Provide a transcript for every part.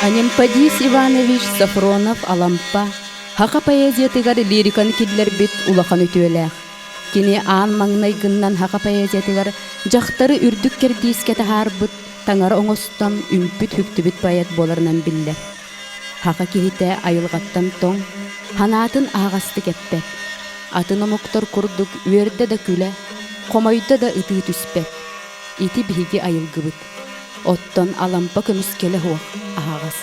Анемпадис Иванович Сафронов Алампа хака поэзиятыгар лирикан кидлер бит улахан үтүөлээх. Кини аан маңнай гыннан хака поэзиятыгар жақтары үрдүк кердииске тахаарбыт таңара оңостон үмпүт хүктүбүт поэт боларынан биллер. Хака кихите айылгаттан тоң ханаатын ағасты кеппет. Атын омуктор курдук үөрде да күле, комойда да ытыы түспет. Ити биһиги айылгыбыт. Оттон алампа көмүскеле хуак ағас.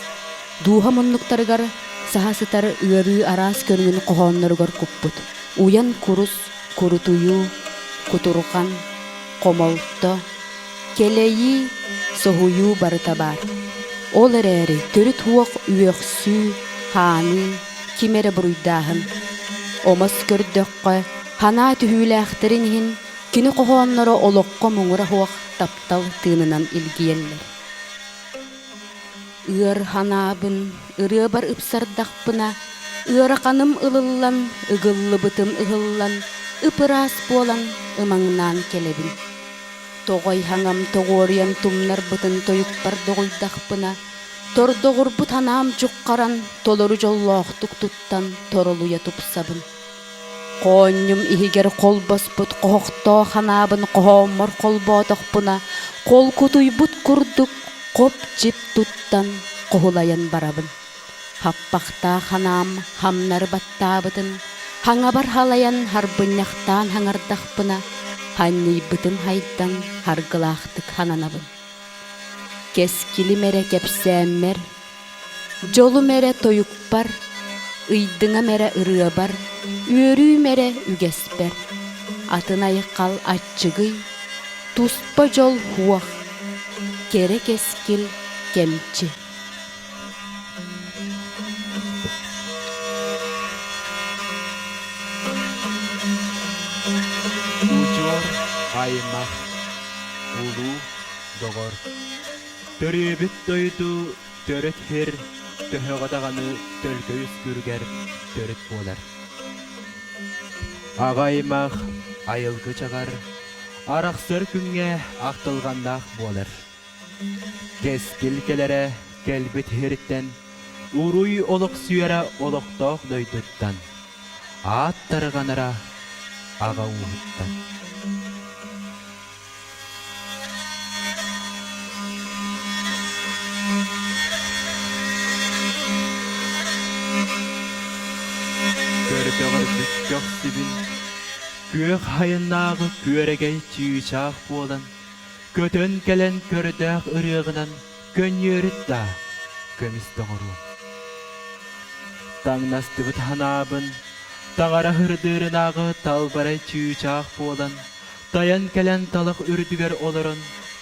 Духа муннуктарыгар сахасытар ыарыы араас көрүнгүн кохоонноругар куппут. Уян курус, курутую, кутурукан, комолто, келейи, сохую барыта бар. Ол эрээри төрүт хуак үөксүү, хааны, кимере буруйдаахын. Омос көрдөккө ханаа түһүүлээхтерин иһин кини кохоонноро олокко муңура хуак таптал тыынынан илгиеллер. Ыар ханаабын, ырыа бар ыпсардахпына, ыараканым ылыллан, ыгыллыбытым ыгыллан, ыпырас болан, ымаңнан келебин. Тогой хаңам тогоруян тумнар бытын тоюкпар догуйдахпына, тордогурбут ханаам жуккаран, толору жоллоохтук туттан, торолуя тупсабын. Кооннюм ихигер колбоспут кохоктоо ханаабын кохооммор колботохпуна, кол кутуйбут курдук, коп жип туттан кохулаян барабын. Хаппахта ханаам хамнар баттаабытын, хаңа бар халаян харбынняхтаан хаңардахпына, ханнийбытым хайдан харгылаахтык хананабын. Кескили мере кепсээммер, жолу мере тоюкпар, ыйдыңа мере ырыа бар, үөрүү мере үгеспер. Атын айыккал аччыгый, туспа жол хуах, кере кескил кемчи. Учор аймах, улу догор. Төрөбүт тойду төрөт хер, төһөгадаганы төлкөйүс күргер төрөт болар. Агаймах айылгы чагар, араксыр күнгө актылгандак болар. Кескилкелере келбит хериттен, уруй олок сүйере олокток дойдуттан, аттарганара ага ууттан. Көрдөгөр бүттөк сибин, күйөк хайыннагы күөрегей түйүчак болан, көтөн келен көрдөк ырыгынан көньөрүт да көмүс тоңору. Таңнастыбыт ханаабын, таңара хырдырынагы талбарай түйүчак болан, таян келен талык үрдүгер олорон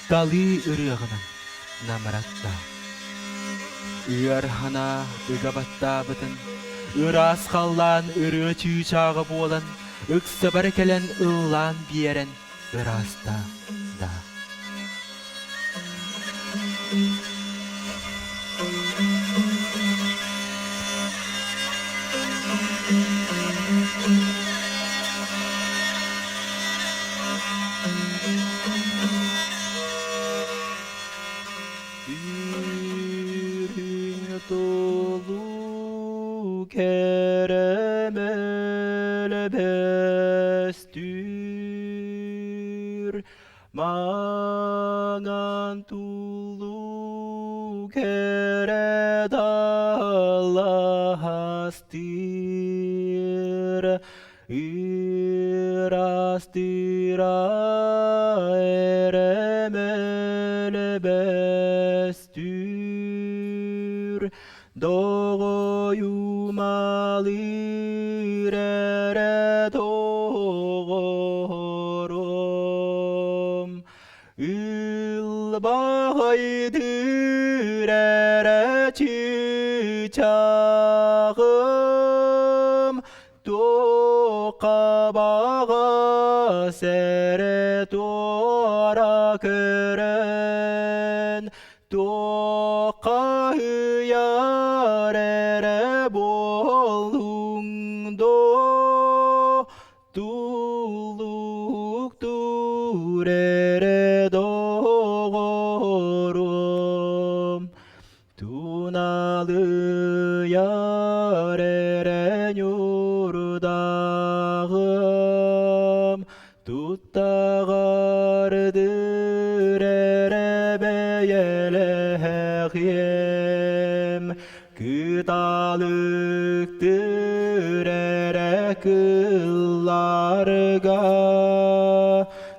талы ырыгынан намаратта. Үйөр хана ыгабаттаабытын, ырас халлан ыры түйүчагы болан, ыксы бар келен ыллан биерен ыраста да. Үрүң толу керемел бестүр, маңан тулу кере даластыр, ырастыра эремел бестүр, догоюмалыр эре тогором, ылбайдыр эре чычагым, тоқабаға сәрі тора көрін, тоқа ұяр әрі болуңдо, тулук тур әрі доғорым, туна vardır erebeyelehim Kıtalıktır ere kıllarga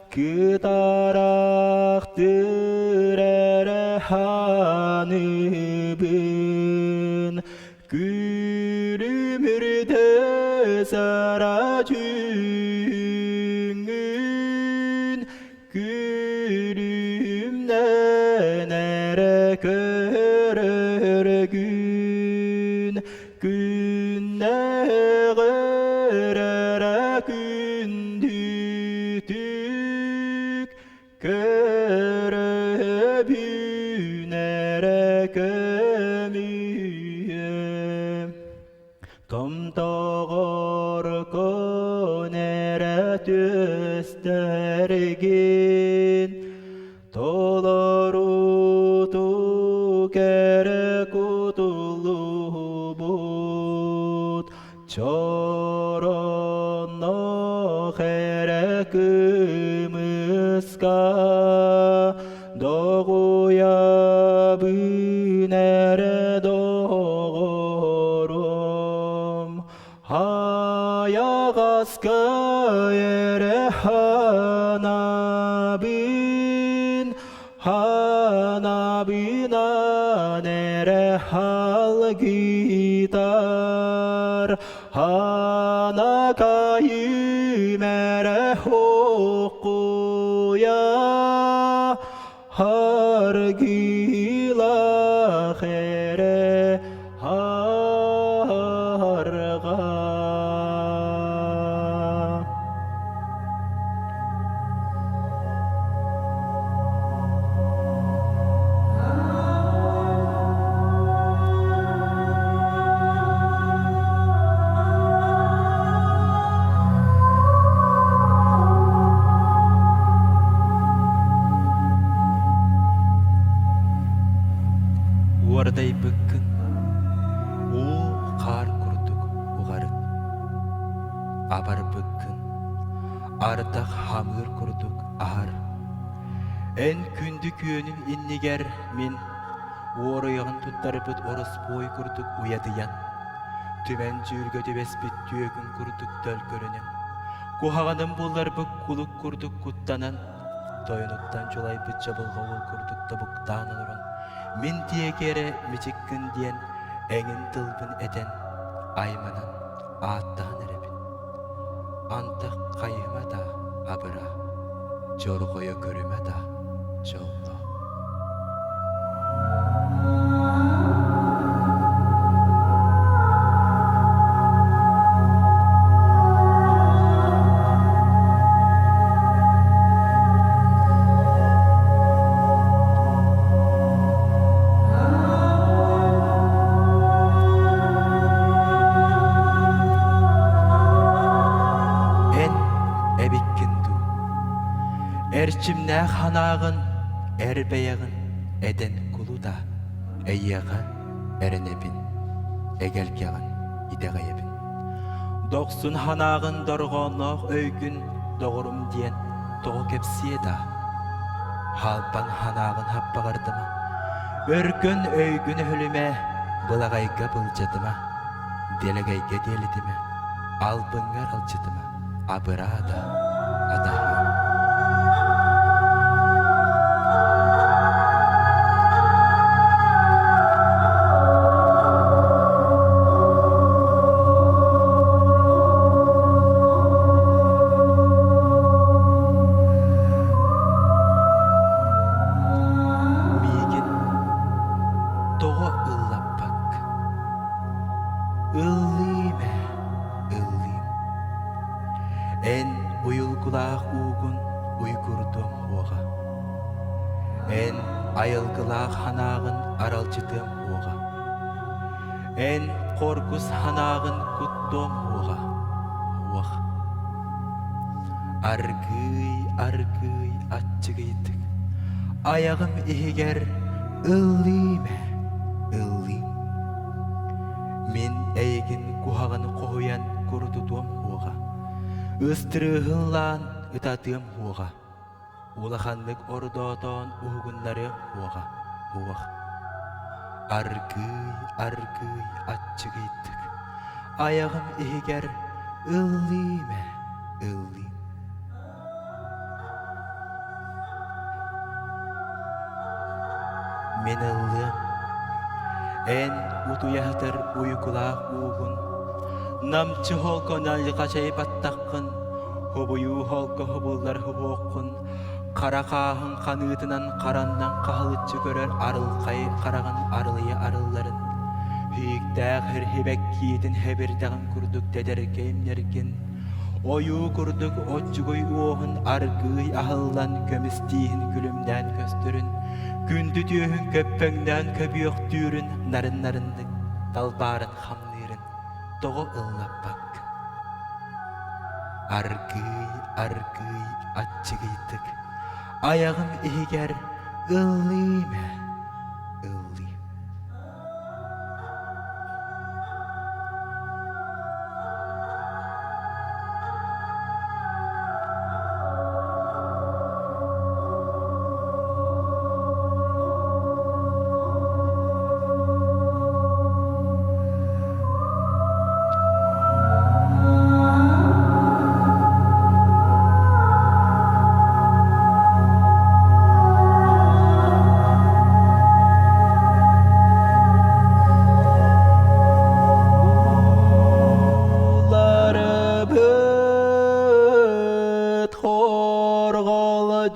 Kıtaraktır ere hanıbın Gülümürde saracığın Gülümden ere körür gün Günne gırere gündütük Köröbünere kömüyüm Tom doğur konere tüstergin Tolarutu kere kutulu but Çoronno kere kımıska Doğuya bünere doğurum Haya gaska yere hanabin Hanabina nere hal gitar Hana kayimere hukuya Hargila khere harga Uarday bıkkın o kar kurduk ugarık Abar bıkkın Ardak hamır kurduk ahar En kündük yönüm inniger min Uoruyağın tuttarıpıt oros boy kurduk uyadıyan Tümen jürgödü bespit tüyögün kurduk töl körünüm Kuhağanım bullar bık kuluk kurduk kuttanan Toyunuttan jolay bıt jabılga ol kurduk tabuktan oluran Min diye kere micikkin diyen engin tılbın eden aymanan ağıttan erebin. Antak kayıma da abıra, jorgoya görüme da jollo. Erçimne hanağın, erbeyağın, eden kulu da, eyyağa erenebin, egelgağın, ideğayebin. Doksun hanağın dorğonluq öygün, doğurum diyen, doğu kepsiye da, halpan hanağın happağırdıma, örgün öygün hülüme, bılağayga bılcadıma, delegayga delidime, albıngar alçıdıma, abırada, adahyo. En uyulgulaq uğun uygurdum oğa. En ayılgılaq hanağın aralcıdım oğa. En korkus hanağın kuttum oğa. Oğa. Argıy atçıgıydık. Ayağım ihiger ıllime ıllim. Min eygin kuhağını kohuyan kurdudum oğa. Östürüğünlan ıtadığım oğa, улаханнык ордоотон уһугуннары уаға уах аргый аччыгыйдык аяғым егер ыллыйме ыллыйм мен ыллым эн утуяхтар уйукулаах уугун намчы холко наллыкачай баттаккын хобуйуу холко хобуллар хобуоккун каракаахын каныытынан караннан кахылыччы көрөр арылкай караган арылыя арылларын хүйүктаах хирхибек киитин хебирдаган курдук тедеркеймнерген оюу курдук отчугой уохун аргый ахыллан көмүстиихин күлүмнään көстөрүн күндү түйөһүн көппөңнään көбүөктүүрүн нарын-нарындык талбаарын хамныырын того ыллаппак аргый аччыгыйдык аяғым егер ыллыйме ыллыйм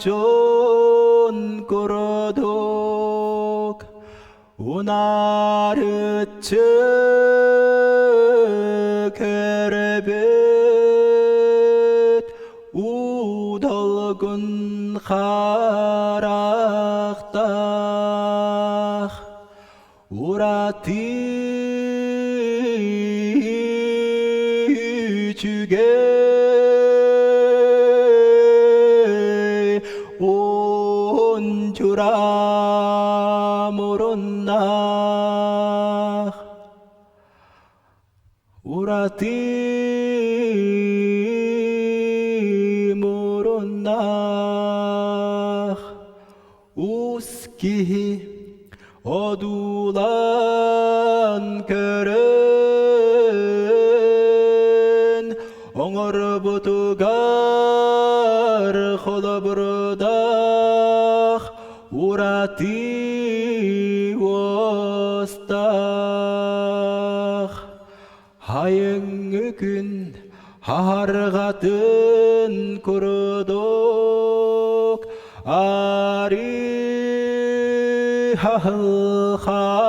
Жон көрдік унарытчы көрбет удалгын қарақтақ ураты чүге 주라무론나 우라티 무론나 우스키 어두란 그른 엉어르부두갈 홀어부르다 우라티 워스탁 하영은 하하르 같은 고르독 아리 하흐한나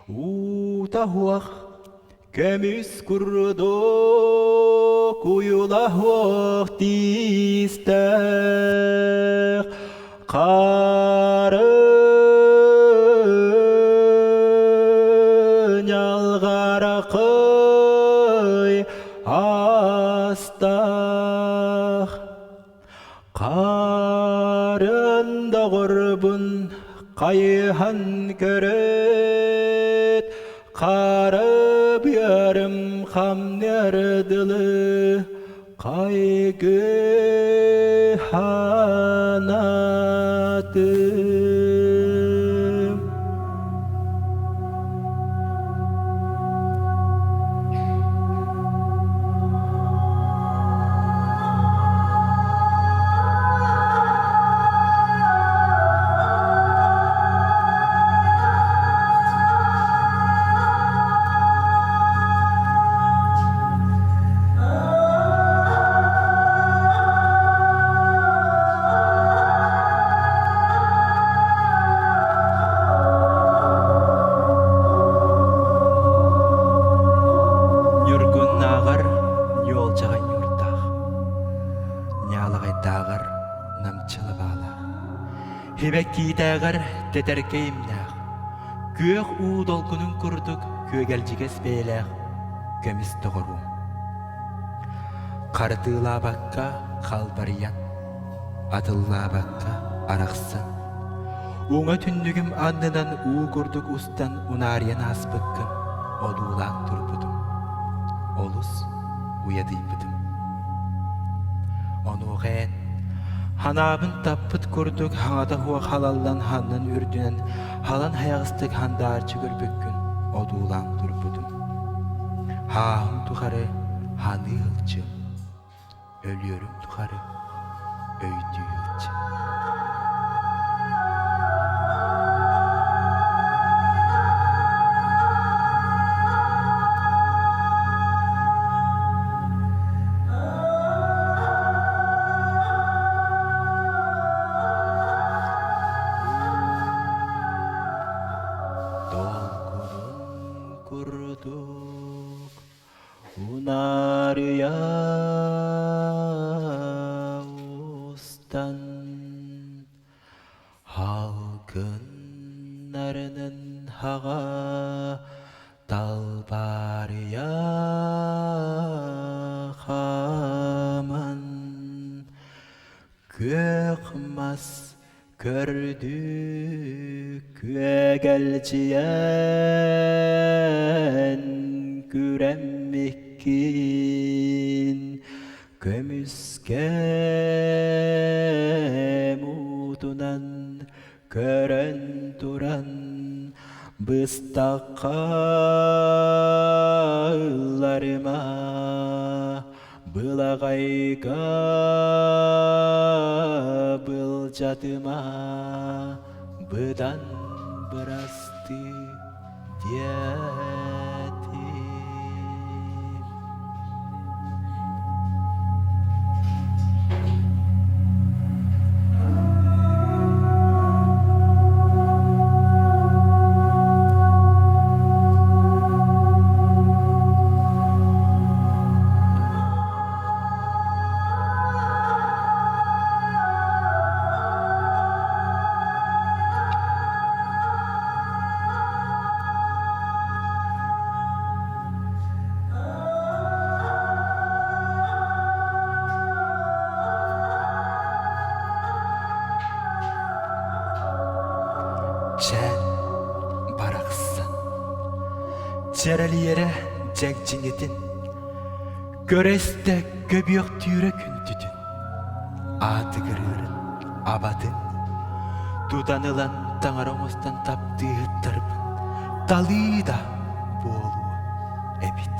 우다후악 Көміс күрдік ұйылақ оқтистік қарын алғарақый астақ қарында ғұрбын қайхан көрет қарып ярым хамнерділі қайғы ханатым Хебеккиитээҕэр тетэркейимнээх, күөх уудолкунун курдук күөгэлжигес бээлээх, көмүс тоҕорум. Картыылаабакка халбарыян, атыллаабакка арахсан. Уңа түннүгүм аннынан уу курдук устан унаарыян аспыккын, одуулаан турбудум. Олус уядыйбыдым. Onuğen hanabın tappıt kurduk hangada huwa halallan hanın ürdünen halan hayağıstık handarçı görбөккүн odulan turbudum. Hahım tuharı hanı yılçı. Ölüyorum tuharı öydü yılçı. Dolkunun kurduk unarıya ustan halkınlarının hağa dalbarıya haman gökmas gördük gelciyen güremmikin kömüske mudunan gören duran bıstaklarıma bılagayga bılcadıma bıdan bırastı diyetim. Sen baraksın. Cereli yere cengcinetin. Göreste göbüyok tüyre küntütün. Atı kırırın, abadın. Dudanılan tanaromostan taptığı hıttarpın. Dalı da boğulu ebit.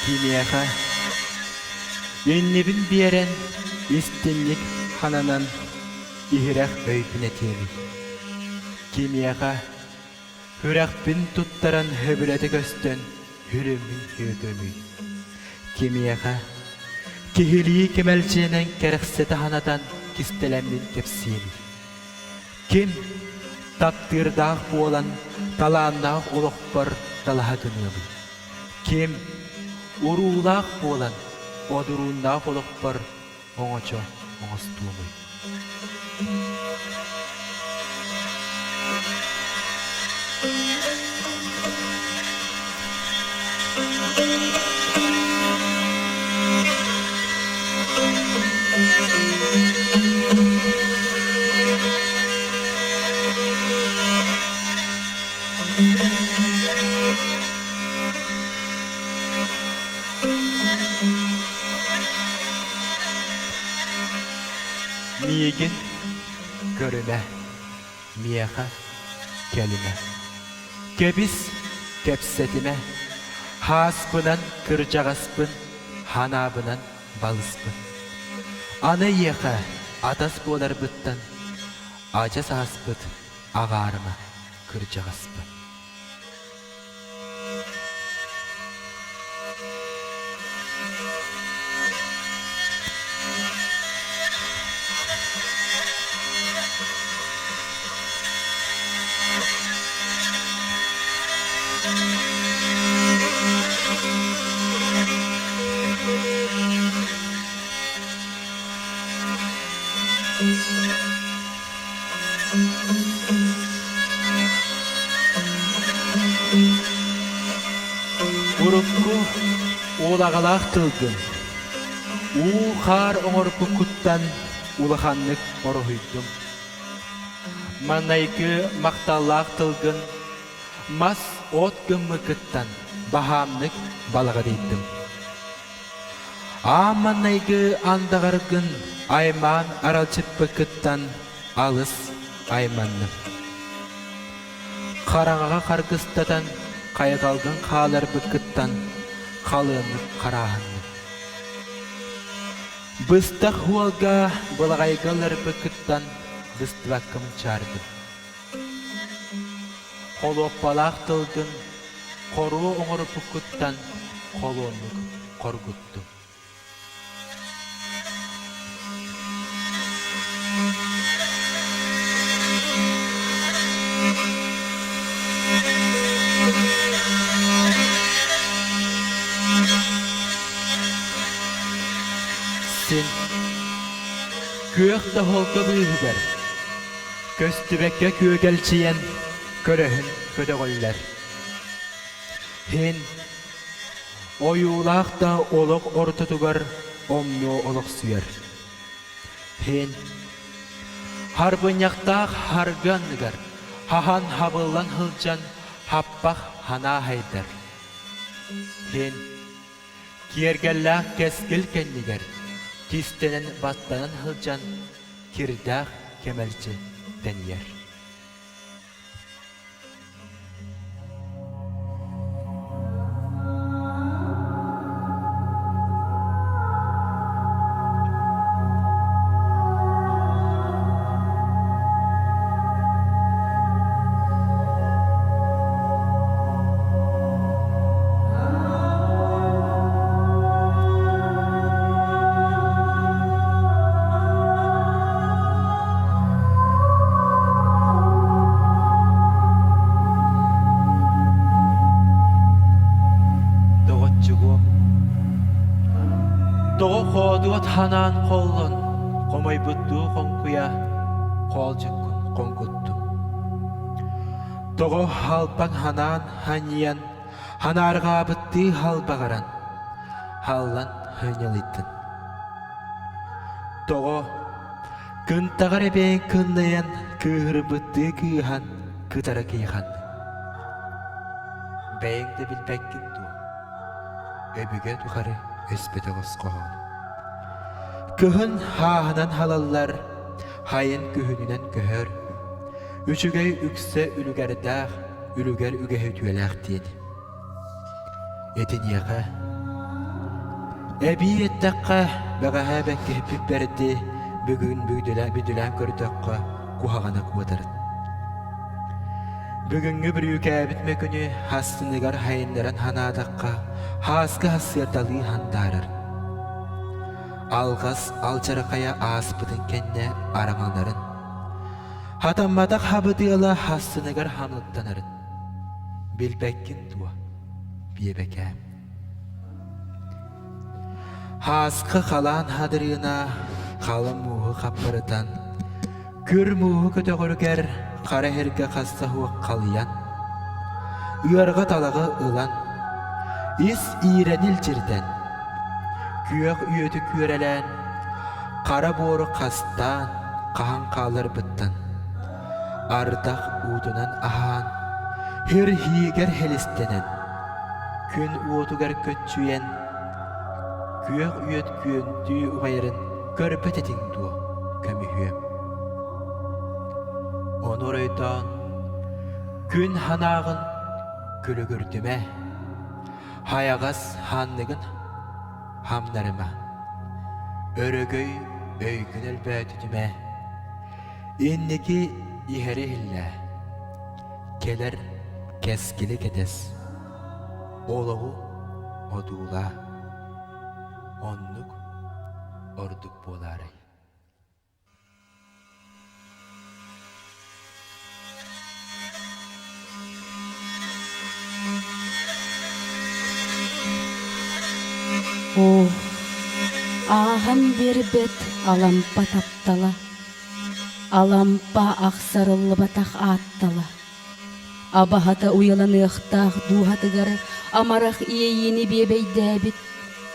Kimiyaka ünlübün bir yeren istinlik hananan ihrak öyküne temi. Kimiyaka hürak bin tuttaran höbüreti göstön hürümün hügümü. Kimiyaka kihiliyi kemelçenen kerekseti hanadan kistelenmin kepsiyemi. Kim taktırdağ bu olan talağındağ oluqbar talaha dönüyordu. Kim uruğlaq bolan, oduruğundaq oluqbar oňoça oňostumy. Miyegin görüme, miyaha kelime. Kebis kepsetime, hasbınan kırcağaspın, hanabınan balıspın. Anı yeka atas bolar bıttan, acas aspıt ağarıma kırcağaspın. Urukku ulağalaq tılgın. Uğar oңorpu kuttan ulahanlık orohuydum. Manaykı maqtallaq tılgın. Mas ot gımmı kıttan bahamlık balaga deydim. Manaykı andağargın ayman aralçıppı kıttan alыс aymanным. Қараңаға қаргыстадан қайғалдың қалар бүкіттан қалынып қарағанным. Быстақ хуалға бұлағайғалар бүкіттан бұстываққым чардым. Қолу балақ тылдың қору оңыр бүкіттан қолуынық қоргыттым. Sen köökte holga büyüber, köstübekke kögelçiyen körehün ködegoller. Hen oyulaqta oluk ortutugar omnu oluk süyer. Hen harbınyaqtaq harganıgar, hahan habıllan hılcan happaq hana haydar. Hen kiergellaq keskil kenniger, Tistenen battanan hılcan kirdağ kemelci denyer. Doğu xoduat hanan qollun, qomay buttu qonkuya, qolcıkkun qonkuttum. Doğu halpan hanan haniyan, hanarga bitti halbagaran, hallan hınyalitin. Doğu kıntağar eben kınlayan, kıhır bitti kıhan, kıtara kıyhan. Beyin de bilbekkin du, öbüge tukarı. Öspete qo'sqo'g'on. Köhün hahanan halallar, hayın köhününen köhör. Üçügey ükse ülügerdağ, ülüger ügehe tüyelaq dedi. Etin yaqa. Ebi ettaqqa, bagaha bekke hepip berdi, bugün büdülen kördaqqa, kuhagana kuvatarın. Bugünkü bir yüke bitme günü hastınıgar hayınlaran hanadaqqa, haskı hasırdalı handarar. Alğas alçaraqaya aspıdın kenne aramanların. Hatammadak habıdıyla hastınıgar hamlıktanarın. Bilbekkin dua, biyebekem. Haskı kalan hadırına, kalın muhu kaplarıdan, kür muhu kötügürger, Kara herge kasta huak kalyan, uyarga talağı ılan, is iğrenil cirden, kuyaq üyötü kürelen, kara boru kastan, kahan kalır bıttan, ardaq udunan ahan, her higer helistenen, kün uotugar kötçüyen, kuyaq üyöt küyöntüyü uğayırın, görpet etin duo, kömühüyem. Onur öйдан, gün hanağın gülügürdüme, hayagaz hanlıgın hamlarıma, örögöy öygün elbətüdüme, inniki iheri hille, keler keskili kedes, oluğu oduğla, onluk orduk boları. Oh, ahan berbet alampa taptala, alampa aksarıllı batak attala. Abahata uyalanıqtaq duhatıgar Amarak iyeyini bebeydeybit,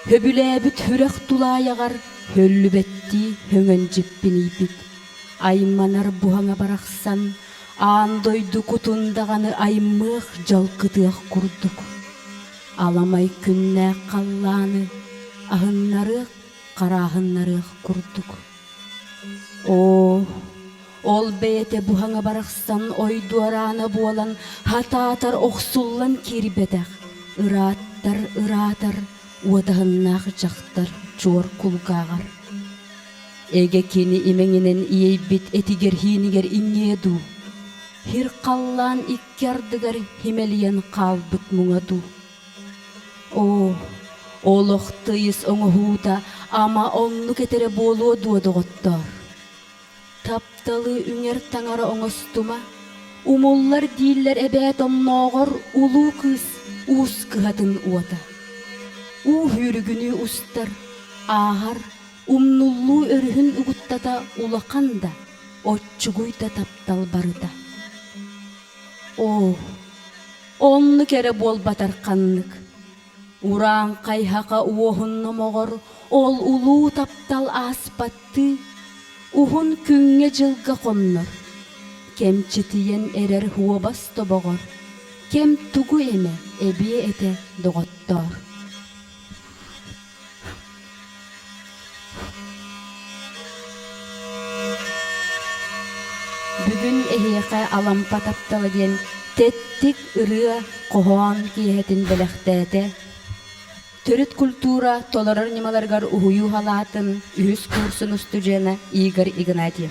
höbüläbit hürek tulayagar, höllübetti höngön jippinibit. Aymanar buhana baraksan, doydu kutundagаны aymık jalkıtığak kurduk. Alamay künne kallanı, ahınlarık, karahınlarık kurduk. Ol beyete buhana baraksan oydu arana bolan, hatatar oksullan kirbedak. Iratar, uadahınnak jaktar, çuvar kulgagar. Ege kini imenginen iyeybit etiger hiniger ingedu. Hir kallan ikkyardıgar himeliyen kalbıt muңadu. Oloqtıyız oňa huta, ama onnu ketere boluo duodogottor. Taptalı ünger taňara oňostuma, umullar diller ebet omnoğor ulu kız us kıhatın uata. Hürgünü ustar, ahar, umnullu örühün uguttata ulakanda, otçuguyda taptal barıda. Onnu kere bol batar kanlık. Uran kayhaka uohunna moğor, ol ulu taptal aspattı, uhun künge jılga konnor. Kem çitiyen erer huobas toboğor, kem tugu eme ebiye ete dogottor. Bugün ehiyaka alampa taptalı diyen tettik ırığa kohoan kiyetin belektäte. Törüt kultura tolerar nimalargar uhuyu halatın ühüs kursun ustujena Igor Ignatiev.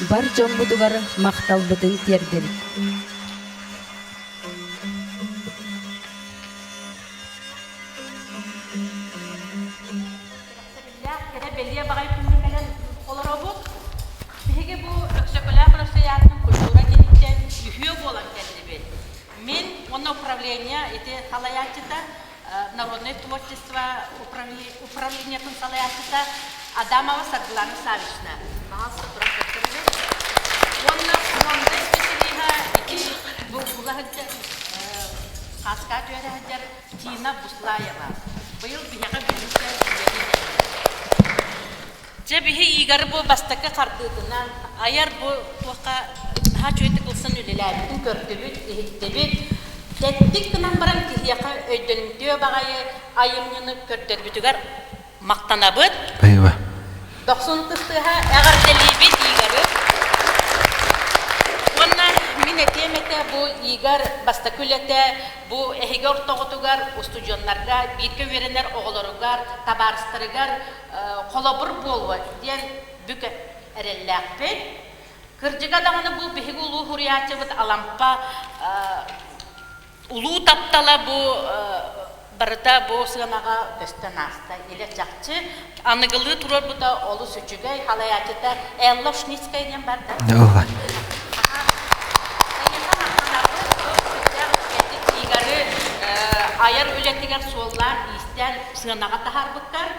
Bar jombudugar maktal bıtın terderik. Народное творчество, управление консалиатита Адамова Сарглана Савична. Он специалиха булагаджа хаска жөреджер Тина Буслаева. Быйыл бияга биринче же бихи игар бу бастакка кардыдынан аяр бу туакка ха чөйте кылсын үлеләбитин көрдөбүт эхиттебит. Теттик кынан баран кияка өйдөнүктөө багайы айымныны көрдөрбүтүгөр мактанабыт. Eyvah. 90-тыга агарделибит игары. Онна мине темете бу игар бастакүлете бу эхигор тоготугар устудионнарга бирке веренер оголоругар табарыстырыгар колобур болбу ден бүкө эрелләкпет. Кыржыга даганы бу бихигулу хуриячыбыт алампа улуу таптала бу барыта бу сыгамага көстөн аста эле жакчы аныгылы турар бута олу сүчүгөй халаячыта эллошницкая ден бар да. Ova. Аяр үлетигер соллар истен сыгамага тахарбыттар.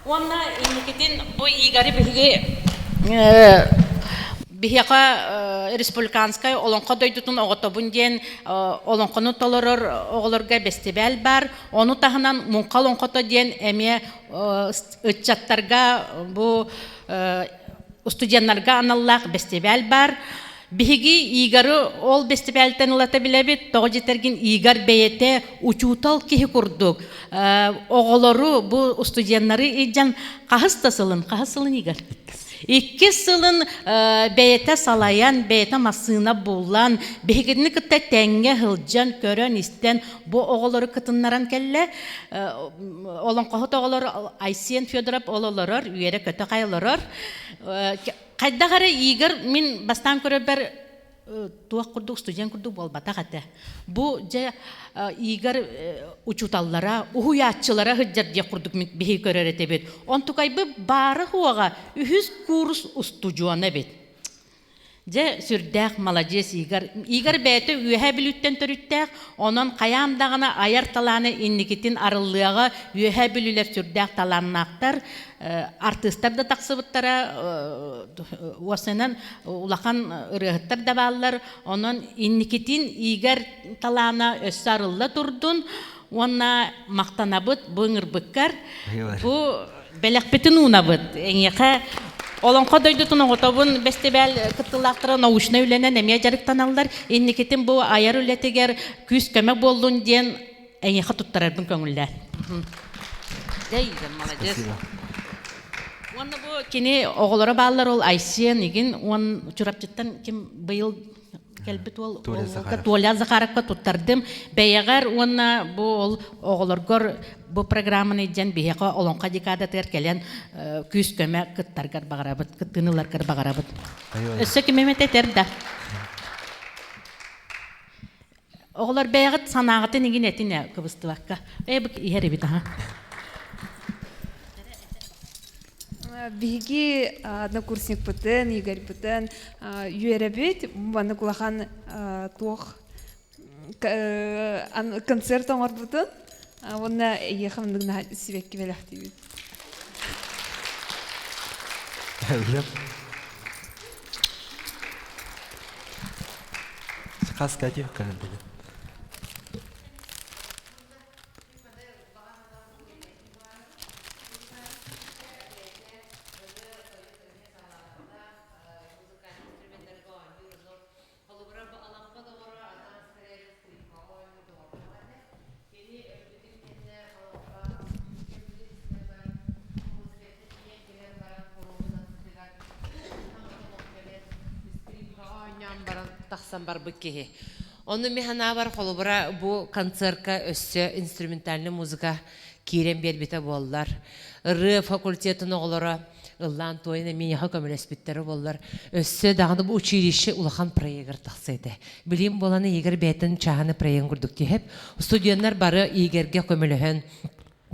Онна эмекетин бу игары Бихяка республиканская олонко дойдутун оготобун ден олонкону толорор оголорга фестиваль бар. Ону тахынан мункал онкото ден эме ытчаттарга бу студентларга аналлах фестиваль бар. Бихиги игары ол фестивальтен улата билебит, тогожетергин игар бейете учутал кихи курдук. Оголору бу студентлары иджан кахыстасылын игар. 2 сылын бейте салаян, бейте масына буллан, бейгидini кытта тәңге хылжан көрөн истен бу оголору кытыннаран келле, олон кохот оголору Айсен Федоров ололорор, үйере көтө кайлорор. Кайдагары игер мин бастан көрөбөр туак курдук, студент курдук болбата кате. Бу же игер учуталлара, ухуяччылара хыджар же курдук бихи көрөрөтө бит. Онтукайбы бары хуага 100 курс устужуана бит. Же сүрдәк молодец Игорь. Игорь бәйті үйәһә білүттен төрүттәк, онон қаям дағына аяр таланы инникетин арыллыға үйәһә білүлер сүрдәк таланнақтар. Артистар да тақсыбыттара, осынан улақан ырығыттар да балылар. Онон инникетин Игорь талана өссі арылла тұрдun. Онна мақтанабыт, бұңыр бұккар. Бұ бәләқпетін ұнабыт. Әңеқа Олонқа дойдутун оғытобын бестебәл кыттылақтыра наушына үленен әмия жарықтан алдар. Еннекетін бұл аяр үлетегер күз көмек болдun ден әңеқа тұттарардың көңілдер. Дейден, молодец. Онны бұл кені оғылары балылар ол Айсен, еген, он чурапчыттан кем бұйыл келбет ол Толя Захаровқа тұттардым. Бәйеғар онна бұл оғыларғыр бұл программаны жан бейеға олонқа декада тәр келен күз көмі кыттарғар бағарабыт, кыттыныларғар бағарабыт. Өссі кемемет әтер да. Оғылар бәйеғыт санағыты неген әтіне көбісті баққа. Бұк ехері біт, аға. Биги однокурсник бүтін, Игорь бүтін, үйеребет, баны кулахан тоқ концерт оңыр бүтін, онна ехімдігіна себекке беләқті бет. Сказка девка надо. Тахсан бар быккеһи. Оны механа бар холобра бу концертка өссө инструментальный музыка кирен бербете боллар. Ры факультетин оголора ыллан тойна мияха көмөлөспүттөрү боллар. Өссө дагы бу училище улахан проектер тахсыды. Билим боланы егер бетин чаханы проект курдук деп, студенттер бары егерге көмөлөһөн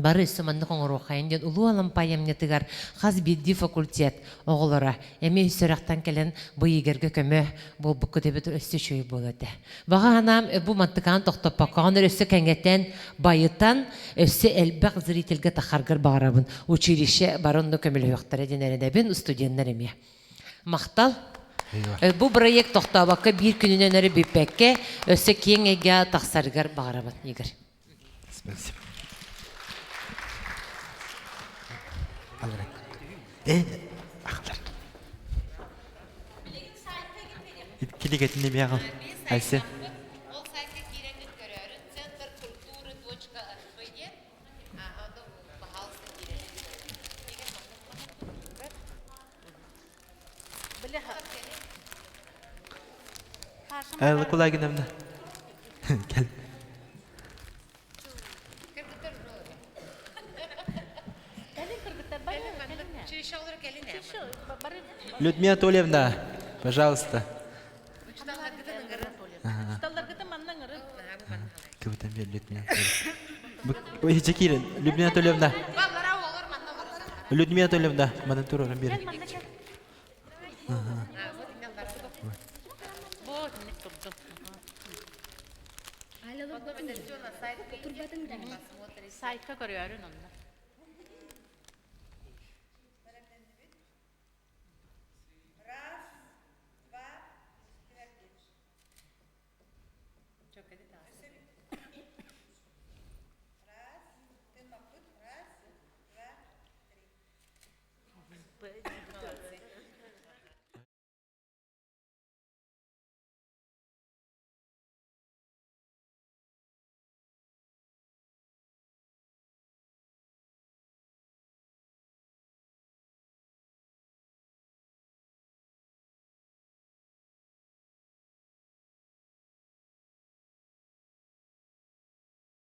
бары сыманды коңорухайын ден улу алампайымне тыгар хаз бидди факультет оголора эми үсөрактан келен бу егерге көмө бу букку дебет өстө чөй болот. Бага анам бу мантыкан токтопаккан өссө кеңеттен байытан өссө элбак зрительге тахаргар барабын. Училище барынды көмөлөктөр денерде бен студенттер эми. Мактал бу проект токтабакка бир күнүнөн өрү бипекке өссө кеңеге тахсаргар барабын Игорь. Спасибо. Ахлар. Килегетин неме агыл? Айсе. Ол сайтка киреңден көрөрүн центр культуры.рф де анда бахалсын кирен. Кулагинамда. Кел. Людмила Анатольевна, пожалуйста. Кого там я, Людмила Анатольевна? Ой, Чакирин, Людмила Анатольевна. Людмила Анатольевна, манатуру рамбир. Сайтка көрөөрүн онда.